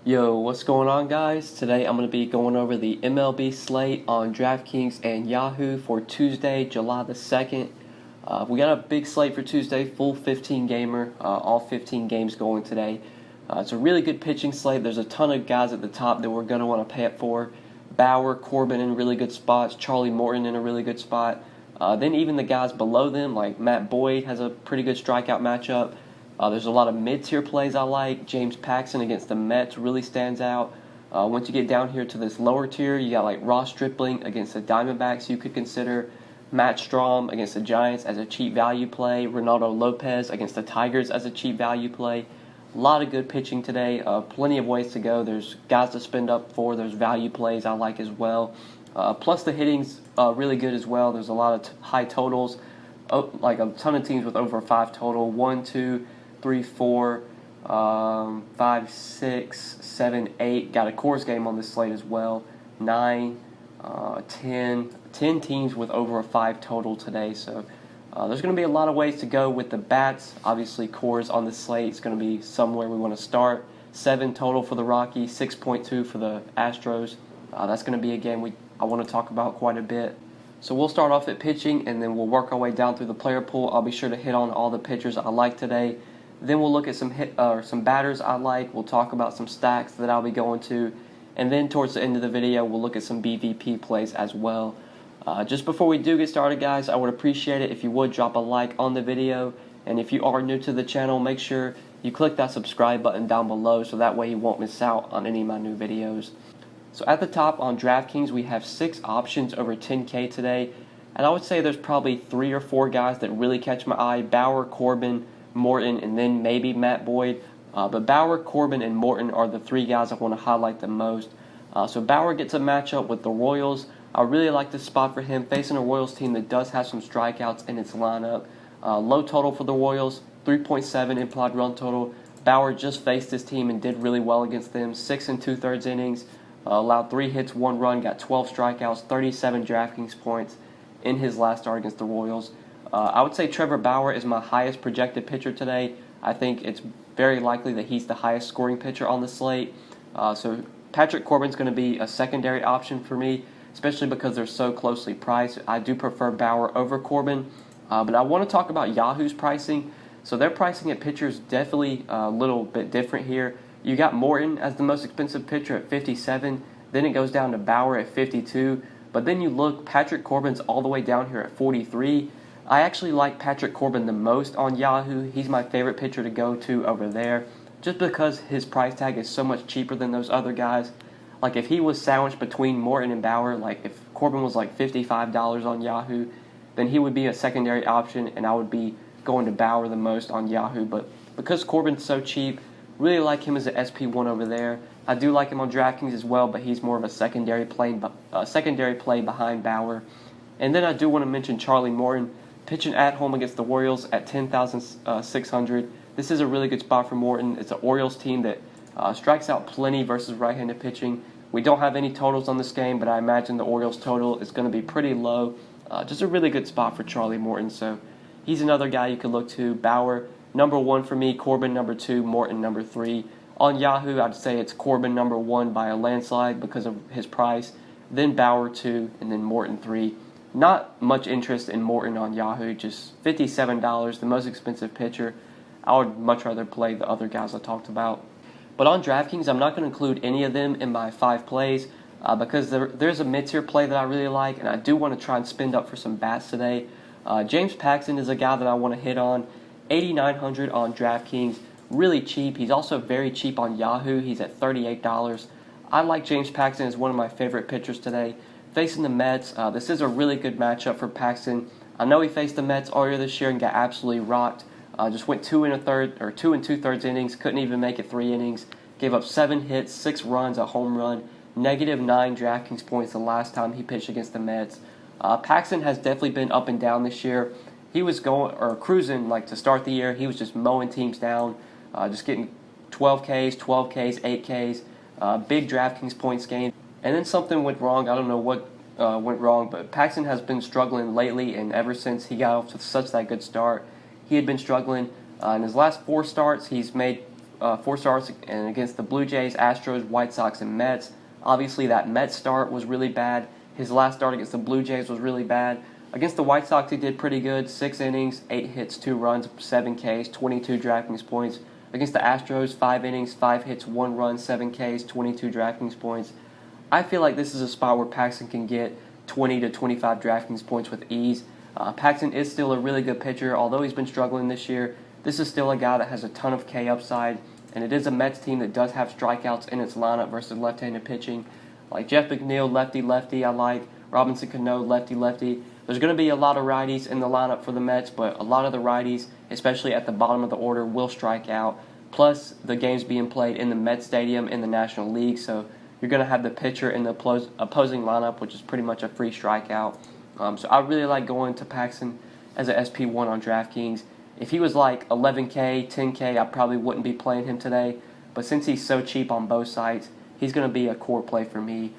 Yo, what's going on, guys? Today I'm going to be going over the MLB slate on DraftKings and Yahoo for Tuesday, July the 2nd. We got a big slate for Tuesday, full 15 gamer, all 15 games going today. It's a really good pitching slate. There's a ton of guys at the top that we're going to want to pay up for. Bauer, Corbin in really good spots, Charlie Morton in a really good spot. Then even the guys below them, like Matt Boyd, has a pretty good strikeout matchup. There's a lot of mid-tier plays I like. James Paxton against the Mets really stands out. Once you get down here to this lower tier, you got like Ross Stripling against the Diamondbacks you could consider. Matt Strahm against the Giants as a cheap value play. Ronaldo Lopez against the Tigers as a cheap value play. A lot of good pitching today. Plenty of ways to go. There's guys to spend up for. There's value plays I like as well. Plus the hitting's really good as well. There's a lot of high totals. Like a ton of teams with over 5 total. 1, 2, 3, 4, 5, 6, 7, 8. Got a Coors game on this slate as well. 9, 10 teams with over a 5 total today. So there's going to be a lot of ways to go with the bats. Obviously, Coors on the slate is going to be somewhere we want to start. 7 total for the Rockies, 6.2 for the Astros. That's going to be a game I want to talk about quite a bit. So we'll start off at pitching, and then we'll work our way down through the player pool. I'll be sure to hit on all the pitchers I like today. Then we'll look at some batters I like. We'll talk about some stacks that I'll be going to. And then towards the end of the video, we'll look at some BVP plays as well. Just before we do get started, guys, I would appreciate it if you would drop a like on the video. And if you are new to the channel, make sure you click that subscribe button down below so that way you won't miss out on any of my new videos. So at the top on DraftKings, we have 6 options over 10K today. And I would say there's probably 3 or 4 guys that really catch my eye. Bauer, Corbin, Morton, and then maybe Matt Boyd. But Bauer, Corbin, and Morton are the 3 guys I want to highlight the most. So Bauer gets a matchup with the Royals. I really like this spot for him, facing a Royals team that does have some strikeouts in its lineup. Low total for the Royals, 3.7 implied run total. Bauer just faced this team and did really well against them. 6 2/3 innings, allowed 3 hits, 1 run, got 12 strikeouts, 37 DraftKings points in his last start against the Royals. I would say Trevor Bauer is my highest projected pitcher today. I think it's very likely that he's the highest scoring pitcher on the slate. So Patrick Corbin's going to be a secondary option for me, especially because they're so closely priced. I do prefer Bauer over Corbin. But I want to talk about Yahoo's pricing. So their pricing at pitchers definitely a little bit different here. You got Morton as the most expensive pitcher at 57. Then it goes down to Bauer at 52. But then you look, Patrick Corbin's all the way down here at 43. I actually like Patrick Corbin the most on Yahoo. He's my favorite pitcher to go to over there just because his price tag is so much cheaper than those other guys. Like if he was sandwiched between Morton and Bauer, like if Corbin was like $55 on Yahoo, then he would be a secondary option and I would be going to Bauer the most on Yahoo. But because Corbin's so cheap, really like him as an SP1 over there. I do like him on DraftKings as well, but he's more of a secondary play behind Bauer. And then I do want to mention Charlie Morton. Pitching at home against the Orioles at 10,600. This is a really good spot for Morton. It's an Orioles team that strikes out plenty versus right-handed pitching. We don't have any totals on this game, but I imagine the Orioles total is going to be pretty low. Just a really good spot for Charlie Morton. So he's another guy you could look to. Bauer, number 1 for me. Corbin, number 2. Morton, number 3. On Yahoo, I'd say it's Corbin, number 1 by a landslide because of his price. Then Bauer, 2, and then Morton, 3. Not much interest in Morton on Yahoo, just $57, the most expensive pitcher. I would much rather play the other guys I talked about. But on DraftKings, I'm not going to include any of them in my 5 plays because there's a mid-tier play that I really like, and I do want to try and spend up for some bats today. James Paxton is a guy that I want to hit on. 8,900 on DraftKings, really cheap. He's also very cheap on Yahoo. He's at $38. I like James Paxton as one of my favorite pitchers today. Facing the Mets, this is a really good matchup for Paxton. I know he faced the Mets earlier this year and got absolutely rocked. Just went 2 2/3 innings, couldn't even make it 3 innings. Gave up 7 hits, 6 runs, a home run, -9 DraftKings points the last time he pitched against the Mets. Paxton has definitely been up and down this year. He was cruising like to start the year. He was just mowing teams down, just getting 12 Ks, 8 Ks, big DraftKings points gained. And then something went wrong. I don't know what went wrong, but Paxton has been struggling lately, and ever since he got off to such that good start, he had been struggling. In his last 4 starts, he's made 4 starts and against the Blue Jays, Astros, White Sox, and Mets. Obviously, that Mets start was really bad. His last start against the Blue Jays was really bad. Against the White Sox, he did pretty good. 6 innings, 8 hits, 2 runs, 7 Ks, 22 DraftKings points. Against the Astros, 5 innings, 5 hits, 1 run, 7 Ks, 22 DraftKings points. I feel like this is a spot where Paxton can get 20 to 25 DraftKings points with ease. Paxton is still a really good pitcher, although he's been struggling this year. This is still a guy that has a ton of K upside, and it is a Mets team that does have strikeouts in its lineup versus left-handed pitching. Like Jeff McNeil, lefty-lefty, I like. Robinson Cano, lefty-lefty. There's going to be a lot of righties in the lineup for the Mets, but a lot of the righties, especially at the bottom of the order, will strike out. Plus, the game's being played in the Mets Stadium in the National League, so you're going to have the pitcher in the opposing lineup, which is pretty much a free strikeout. So I really like going to Paxton as an SP1 on DraftKings. If he was like 11K, 10K, I probably wouldn't be playing him today. But since he's so cheap on both sides, he's going to be a core play for me.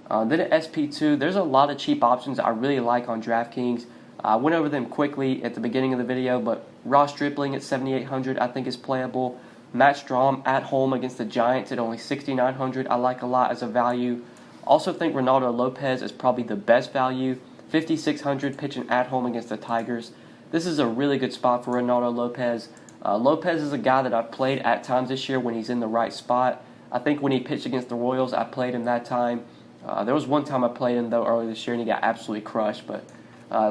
Then at SP2, there's a lot of cheap options I really like on DraftKings. I went over them quickly at the beginning of the video, but Ross Stripling at 7,800 I think is playable. Matt Strahm at home against the Giants at only 6,900 I like a lot as a value. Also think Ronaldo Lopez is probably the best value. 5,600 pitching at home against the Tigers. This is a really good spot for Ronaldo Lopez. Lopez is a guy that I've played at times this year when he's in the right spot. I think when he pitched against the Royals, I played him that time. There was one time I played him, though, earlier this year, and he got absolutely crushed. But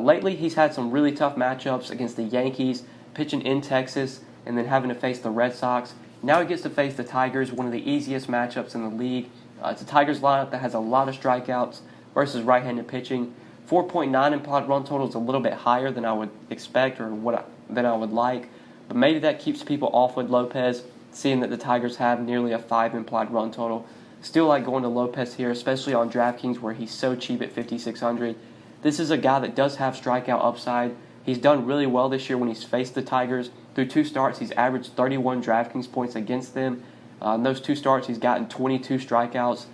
lately, he's had some really tough matchups against the Yankees, pitching in Texas, and then having to face the Red Sox. Now he gets to face the Tigers, one of the easiest matchups in the league. It's a Tigers lineup that has a lot of strikeouts versus right-handed pitching. 4.9 implied run total is a little bit higher than I would expect or than I would like, but maybe that keeps people off with Lopez, seeing that the Tigers have nearly a 5 implied run total. Still like going to Lopez here, especially on DraftKings where he's so cheap at 5,600. This is a guy that does have strikeout upside. He's done really well this year when he's faced the Tigers. Through 2 starts, he's averaged 31 DraftKings points against them. In those 2 starts, he's gotten 22 strikeouts.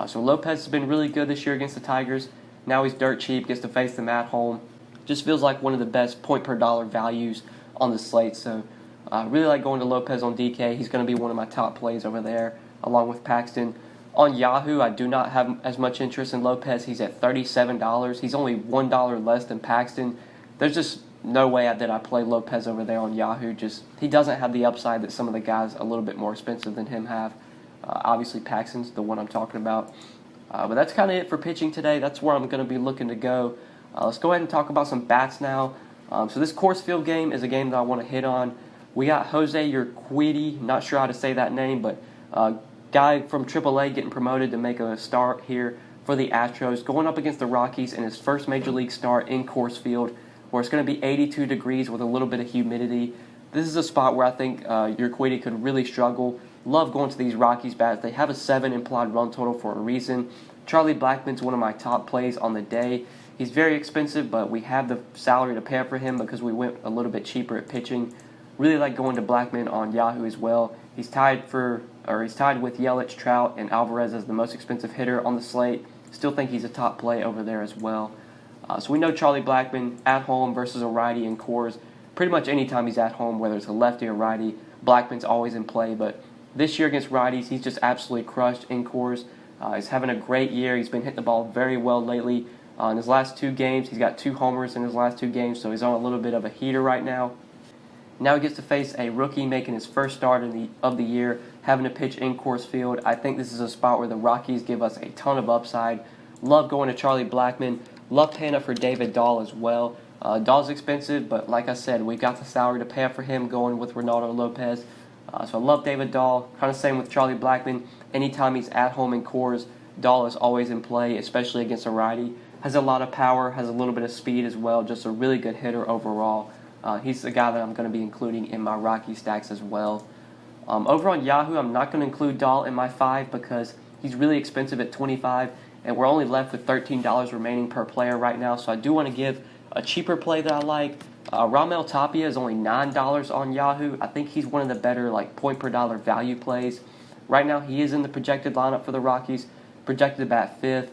So Lopez has been really good this year against the Tigers. Now he's dirt cheap, gets to face them at home. Just feels like one of the best point per dollar values on the slate. So I really like going to Lopez on DK. He's going to be one of my top plays over there, along with Paxton. On Yahoo, I do not have as much interest in Lopez. He's at $37. He's only $1 less than Paxton. There's just no way that I play Lopez over there on Yahoo. He doesn't have the upside that some of the guys a little bit more expensive than him have. Obviously, Paxton's the one I'm talking about. But that's kind of it for pitching today. That's where I'm going to be looking to go. Let's go ahead and talk about some bats now. So this Coors Field game is a game that I want to hit on. We got Jose Urquidy, not sure how to say that name, but guy from AAA getting promoted to make a start here for the Astros, going up against the Rockies in his first Major League start in Coors Field, where it's going to be 82 degrees with a little bit of humidity. This is a spot where I think Urquidy could really struggle. Love going to these Rockies bats. They have a 7 implied run total for a reason. Charlie Blackmon's one of my top plays on the day. He's very expensive, but we have the salary to pay for him because we went a little bit cheaper at pitching. Really like going to Blackmon on Yahoo as well. He's tied with Yelich, Trout, and Alvarez as the most expensive hitter on the slate. Still think he's a top play over there as well. So we know Charlie Blackmon at home versus a righty in Coors. Pretty much anytime he's at home, whether it's a lefty or righty, Blackmon's always in play. But this year against righties, he's just absolutely crushed in Coors. He's having a great year. He's been hitting the ball very well lately. In his last 2 games, he's got 2 homers in his last 2 games, so he's on a little bit of a heater right now. Now he gets to face a rookie making his first start of the year, having to pitch in Coors Field. I think this is a spot where the Rockies give us a ton of upside. Love going to Charlie Blackmon. Love paying up for David Dahl as well. Dahl's expensive, but like I said, we've got the salary to pay up for him going with Ronaldo Lopez. So I love David Dahl. Kind of same with Charlie Blackmon. Anytime he's at home in Coors, Dahl is always in play, especially against a righty. Has a lot of power, has a little bit of speed as well. Just a really good hitter overall. He's the guy that I'm going to be including in my Rocky stacks as well. Over on Yahoo, I'm not going to include Dahl in my 5 because he's really expensive at $25, and we're only left with $13 remaining per player right now. So I do want to give a cheaper play that I like. Ramel Tapia is only $9 on Yahoo. I think he's one of the better point per dollar value plays. Right now, he is in the projected lineup for the Rockies, projected to bat 5th.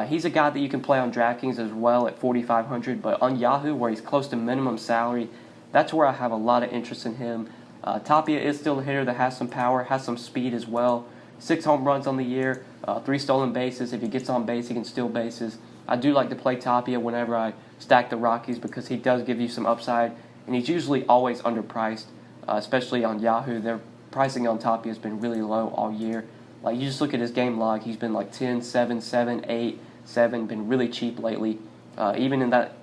He's a guy that you can play on DraftKings as well at $4,500, but on Yahoo, where he's close to minimum salary, that's where I have a lot of interest in him. Tapia is still a hitter that has some power, has some speed as well. 6 home runs on the year, 3 stolen bases. If he gets on base, he can steal bases. I do like to play Tapia whenever I stack the Rockies because he does give you some upside, and he's usually always underpriced, especially on Yahoo. Their pricing on Tapia has been really low all year. Like, you just look at his game log, he's been like 10, 7, 7, 8, 7, been really cheap lately. Even in that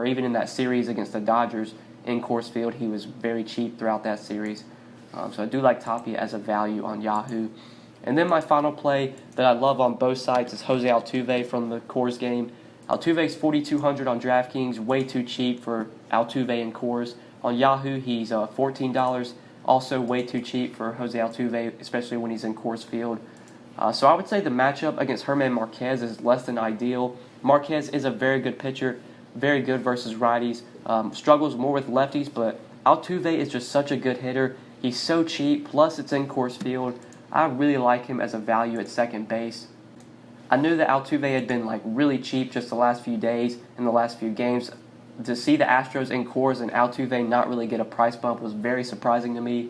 even in that series against the Dodgers in Coors Field, he was very cheap throughout that series. So I do like Tapia as a value on Yahoo. And then my final play that I love on both sides is Jose Altuve from the Coors game. Altuve's $4,200 on DraftKings, way too cheap for Altuve and Coors. On Yahoo, he's $14, also way too cheap for Jose Altuve, especially when he's in Coors Field. So I would say the matchup against German Marquez is less than ideal. Marquez is a very good pitcher, very good versus righties. Struggles more with lefties, but Altuve is just such a good hitter. He's so cheap, plus it's in Coors Field. I really like him as a value at second base. I knew that Altuve had been like really cheap just the last few days in the last few games. To see the Astros in Coors and Altuve not really get a price bump was very surprising to me.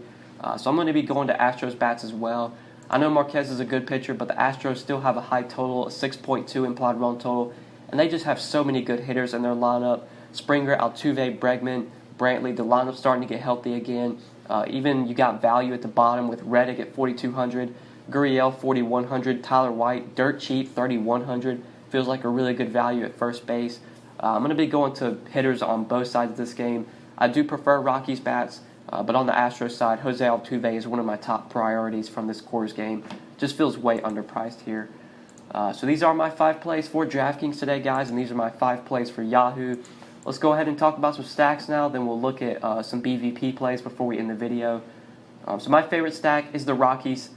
So I'm going to be going to Astros bats as well. I know Marquez is a good pitcher, but the Astros still have a high total, a 6.2 implied run total, and they just have so many good hitters in their lineup. Springer, Altuve, Bregman, Brantley, the lineup's starting to get healthy again. Even you got value at the bottom with Reddick at 4,200, Gurriel 4,100, Tyler White, dirt cheap 3,100. Feels like a really good value at first base. I'm going to be going to hitters on both sides of this game. I do prefer Rockies bats, but on the Astros side, Jose Altuve is one of my top priorities from this Coors game. Just feels way underpriced here. So these are my 5 plays for DraftKings today, guys, and these are my 5 plays for Yahoo. Let's go ahead and talk about some stacks now, then we'll look at some BVP plays before we end the video. So my favorite stack is the Rockies.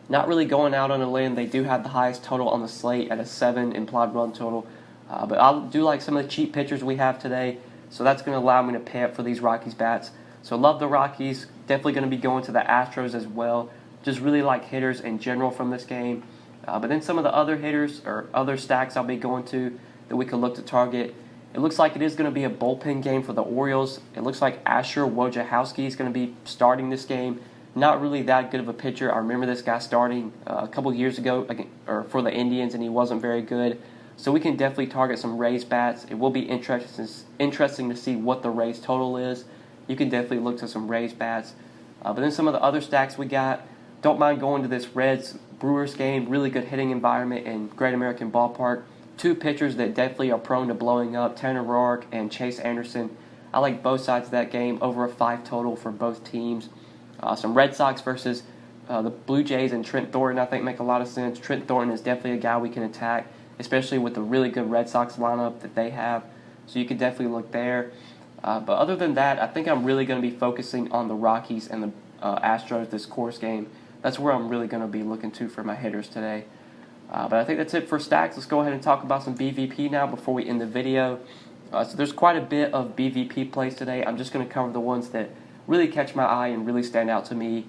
Not really going out on a limb. They do have the highest total on the slate at a 7 implied run total. But I do like some of the cheap pitchers we have today, so that's going to allow me to pay up for these Rockies bats. So love the Rockies. Definitely going to be going to the Astros as well. Just really like hitters in general from this game. But then some of the other hitters or other stacks I'll be going to that we could look to target. It looks like it is going to be a bullpen game for the Orioles. It looks like Asher Wojciechowski is going to be starting this game. Not really that good of a pitcher. I remember this guy starting a couple years ago for the Indians, and he wasn't very good. So we can definitely target some Rays bats. It will be interesting to see what the Rays total is. You can definitely look to some Rays bats. But then some of the other stacks we got, don't mind going to this Reds-Brewers game. Really good hitting environment in Great American Ballpark. 2 pitchers that definitely are prone to blowing up, Tanner Roark and Chase Anderson. I like both sides of that game, over a 5 total for both teams. Some Red Sox versus the Blue Jays and Trent Thornton I think make a lot of sense. Trent Thornton is definitely a guy we can attack, especially with the really good Red Sox lineup that they have. So you can definitely look there. But other than that, I think I'm really going to be focusing on the Rockies and the Astros this Coors game. That's where I'm really going to be looking to for my hitters today. But I think that's it for stacks. Let's go ahead and talk about some BVP now before we end the video. So there's quite a bit of BVP plays today. I'm just going to cover the ones that really catch my eye and really stand out to me.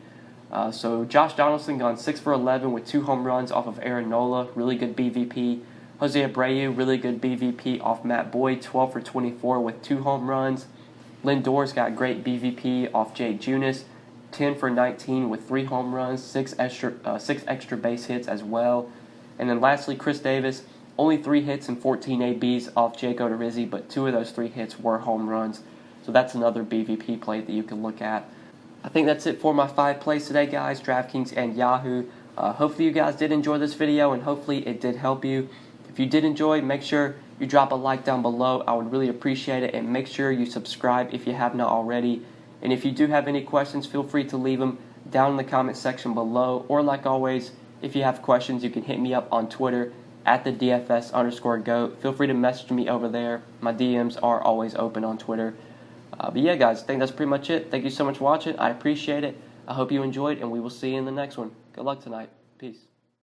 So Josh Donaldson gone 6 for 11 with 2 home runs off of Aaron Nola. Really good BVP. Jose Abreu, really good BVP off Matt Boyd, 12 for 24 with 2 home runs. Lindor's got great BVP off Jake Junis, 10 for 19 with 3 home runs, 6 extra base hits as well. And then lastly, Chris Davis, only 3 hits and 14 ABs off Jake Odorizzi, but 2 of those 3 hits were home runs. So that's another BVP play that you can look at. I think that's it for my 5 plays today, guys, DraftKings and Yahoo. Hopefully you guys did enjoy this video, and hopefully it did help you. If you did enjoy, make sure you drop a like down below. I would really appreciate it, and make sure you subscribe if you have not already. And if you do have any questions, feel free to leave them down in the comment section below. Or like always, if you have questions, you can hit me up on Twitter at the DFS_GOAT. Feel free to message me over there. My DMs are always open on Twitter. But yeah, guys, I think that's pretty much it. Thank you so much for watching. I appreciate it. I hope you enjoyed, and we will see you in the next one. Good luck tonight. Peace.